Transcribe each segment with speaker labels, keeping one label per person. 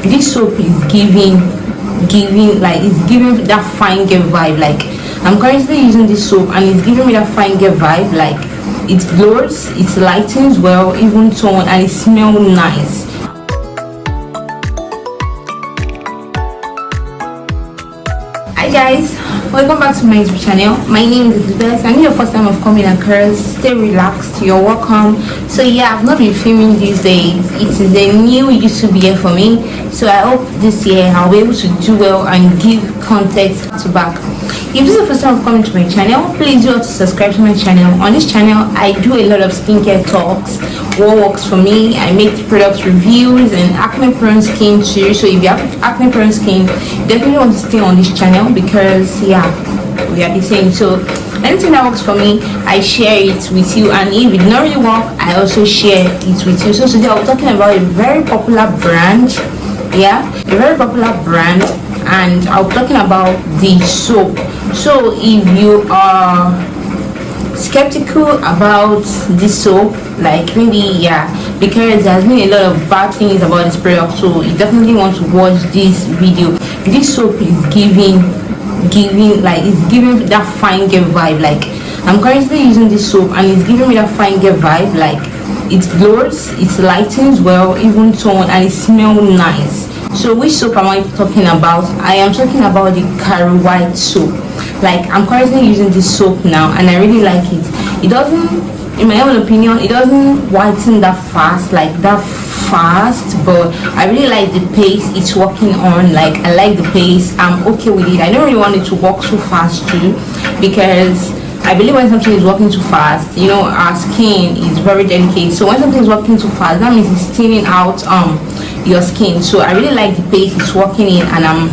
Speaker 1: this soap is giving like, it's giving that fine girl vibe. Like, I'm currently using this soap and it's giving me that fine girl vibe. Like, it glows, it lightens well, even tone, and it smells nice. Hi guys, welcome back to my YouTube channel. My name is Elizabeth. I know your first time of coming across. Stay relaxed, you're welcome. So yeah, I've not been filming these days. It is a new YouTube year for me, so I hope this year I'll be able to do well and give content to back. If this is the first time of coming to my channel, please do to subscribe to my channel. On this channel I do a lot of skincare talks, what works for me. I make product reviews and acne prone skin too. So if you have acne prone skin, definitely want to stay on this channel, because yeah, we are the same. So anything that works for me, I share it with you, and if it not really work, I also share it with you. So today I'm talking about a very popular brand. Yeah, a very popular brand, and I'm talking about the soap. So if you are skeptical about this soap, like maybe yeah, because there's been a lot of bad things about this product, so you definitely want to watch this video. This soap is giving like, it's giving that fine girl vibe. Like, I'm currently using this soap and it's giving me that fine girl vibe. Like, it glows, it lightens well, even tone, and it smells nice. So which soap am I talking about? I am talking about the Carowhite soap. Like, I'm currently using this soap now and I really like it. It doesn't, in my own opinion, it doesn't whiten that fast, but I really like the pace it's working on. Like, I like the pace, I'm okay with it. I don't really want it to work so fast too, because I believe when something is working too fast, you know, our skin is very delicate. So when something is working too fast, that means it's thinning out your skin. So I really like the pace it's working in, and I'm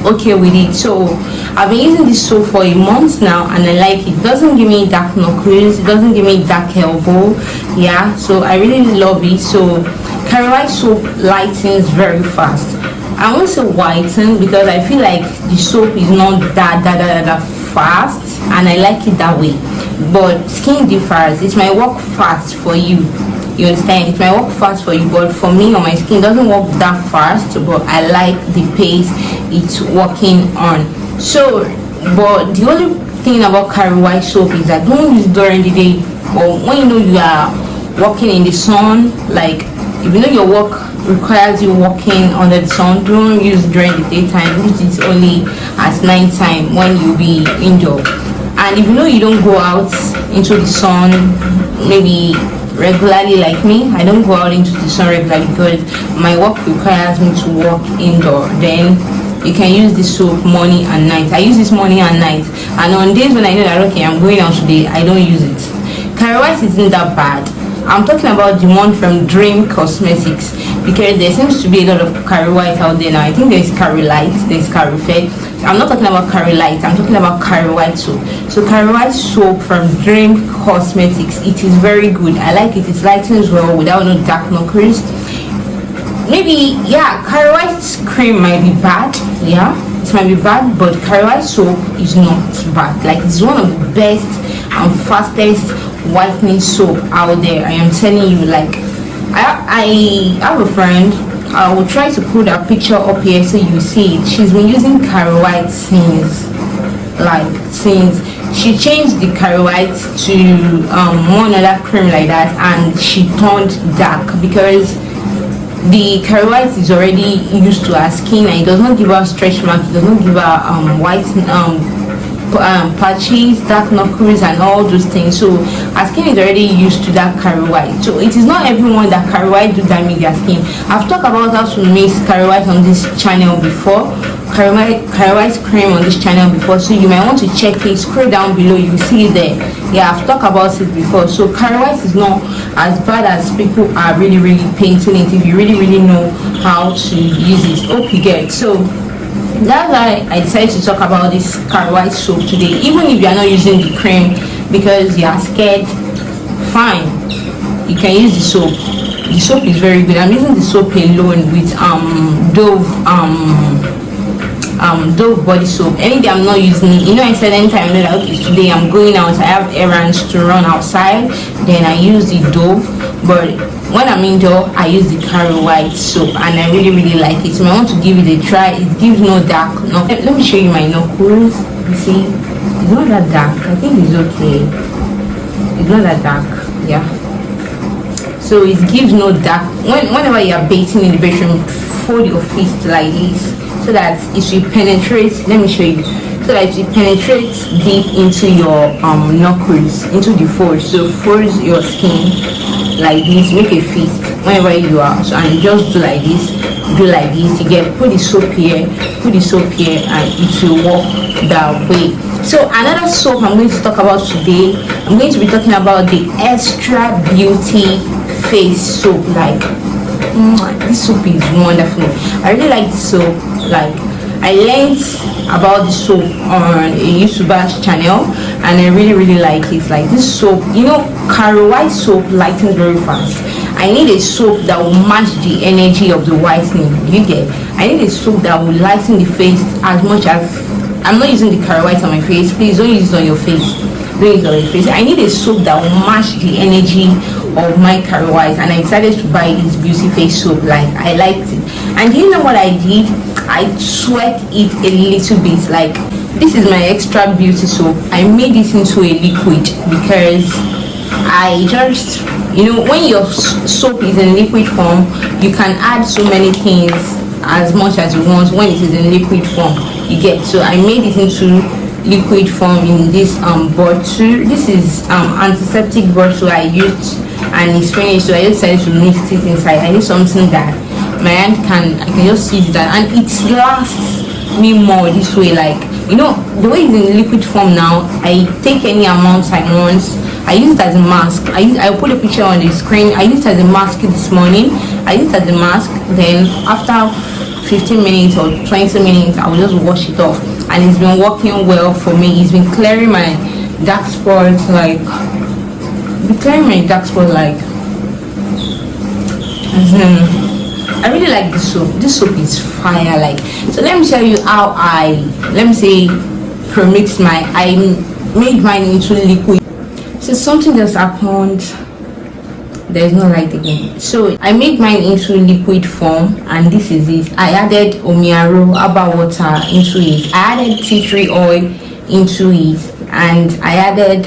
Speaker 1: okay with it. So I've been using this soap for a month now and I like it. It doesn't give me dark knuckles, it doesn't give me dark elbow. Yeah, so I really love it. So Carowhite soap lightens very fast. I won't say whiten, because I feel like the soap is not that fast, and I like it that way. But skin differs. It might work fast for you, you understand? It might work fast for you, but for me, on my skin, it doesn't work that fast. But I like the pace it's working on. So, but the only thing about Carowhite soap is that don't use it during the day, or when you know you are working in the sun. Like, if you know your work requires you working under the sun, don't use it during the daytime. Use it only at night time when you be indoor. And if you know you don't go out into the sun maybe regularly like me, I don't go out into the sun regularly because my work requires me to work indoor, then you can use this soap morning and night. I use this morning and night, and on days when I know that okay, I'm going out today, I don't use it. Carowhite isn't that bad. I'm talking about the one from Dream Cosmetics, because there seems to be a lot of Carowhite out there now. I think there's Carowhite, there's Carowhite. I'm not talking about Carowhite, I'm talking about Carowhite soap. So Carowhite soap from Dream Cosmetics, it is very good. I like it. It lightens well without no dark knuckles. Maybe yeah, Carowhite cream might be bad. Yeah, it might be bad, but Carowhite soap is not bad. Like, it's one of the best and fastest whitening soap out there. I am telling you. Like, I have a friend, I will try to put a picture up here so you see it. She's been using Carowhite since she changed the Carowhite to one other cream like that, and she turned dark, because the Carowhite is already used to her skin and it does not give her stretch marks, it does not give her white patches, dark knuckles and all those things. So our skin is already used to that Carowhite. So it is not everyone that Carowhite do damage their skin. I've talked about how to mix Carowhite on this channel before, Carowhite cream on this channel before, so you might want to check it. Scroll down below, you will see it there. Yeah, I've talked about it before. So Carowhite is not as bad as people are really painting it, if you really know how to use it. Hope you get. So that's why I decided to talk about this Carowhite soap today. Even if you are not using the cream because you are scared, fine, you can use the soap. The soap is very good. I'm using the soap alone with Dove body soap. Anything I'm not using it, you know, I said anytime I know that okay, today I'm going out, I have errands to run outside, then I use the Dove. But when I'm indoor, I use the Carowhite soap, and I really like it. So I want to give it a try. It gives no dark. No, let me show you my knuckles. You see, it's not that dark. I think it's okay. It's not that dark. Yeah. So it gives no dark. Whenever you are bathing in the bedroom, fold your fist like this so that it will penetrate. Let me show you. So that it penetrates deep into your knuckles, into the folds. So folds your skin like this, make a fist whenever you are. So, and you just do like this, you get, put the soap here, and it will work that way. So another soap I'm going to talk about today, I'm going to be talking about the Extra Beauty face soap. Like, this soap is wonderful. I really like this soap. Like, I learned about the soap on a YouTuber's channel, and I really like it. Like, this soap, you know, Carowhite soap lightens very fast. I need a soap that will match the energy of the whitening. You get? I need a soap that will lighten the face as much as. I'm not using the Carowhite on my face. Please don't use it on your face. Don't use it on your face. I need a soap that will match the energy of my Carowhite, and I decided to buy this beauty face soap. Like, I liked it. And do you know what I did? I sweat it a little bit. Like, this is my Extra Beauty soap. I made it into a liquid because I just, you know, when your soap is in liquid form, you can add so many things as much as you want. When it is in liquid form, you get. So I made it into liquid form in this bottle. This is antiseptic bottle I used, and it's finished, so I decided to mix it inside. I need something that my hand I can just use that, and it lasts me more this way. Like, you know, the way it's in liquid form now, I take any amount I want. I use it as a mask. I put a picture on the screen. I used it as a mask this morning. I used it as a mask, then after 15 minutes or 20 minutes I will just wash it off, and it's been working well for me. It's been clearing my dark spots, like I really like this soap. This soap is fire. Like, so let me tell you how I made mine into liquid. So something just happened. There's no light again. So I made mine into liquid form, and this is it. I added omiaro herbal water into it. I added tea tree oil into it, and I added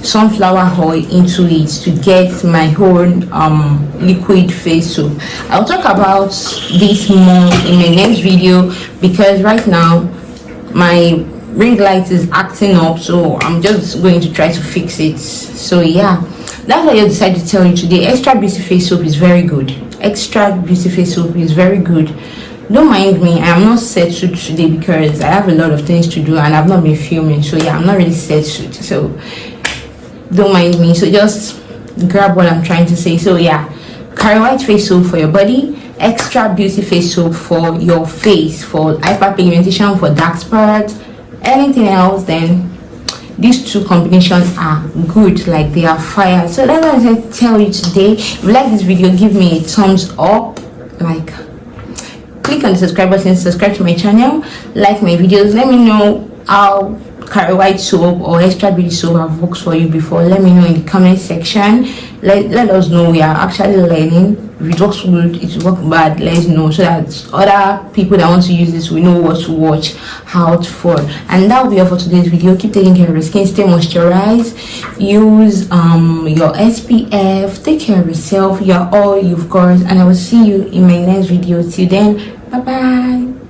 Speaker 1: sunflower oil into it to get my own liquid face soap. I'll talk about this more in my next video, because right now my ring light is acting up, so I'm just going to try to fix it. So yeah, that's why I decided to tell you today. Extra Beauty face soap is very good. Extra Beauty face soap is very good. Don't mind me, I am not settled today because I have a lot of things to do and I've not been filming. So yeah, I'm not really settled, so don't mind me. So just grab what I'm trying to say. So yeah, Carowhite face soap for your body, Extra Beauty face soap for your face, for hyperpigmentation, for dark spots, anything else. Then these two combinations are good. Like, they are fire. So that's what I tell you today. If you like this video, give me a thumbs up. Like, click on the subscribe button, subscribe to my channel, like my videos. Let me know how Carowhite soap or Extra Beauty soap have worked for you before. Let me know in the comment section. Let us know. We are actually learning. If it works good, it will work bad, let us know, so that other people that want to use this will know what to watch out for. And that will be all for today's video. Keep taking care of your skin, stay moisturized, use your SPF, take care of yourself. You're all you've got, and I will see you in my next video. Till then, bye bye.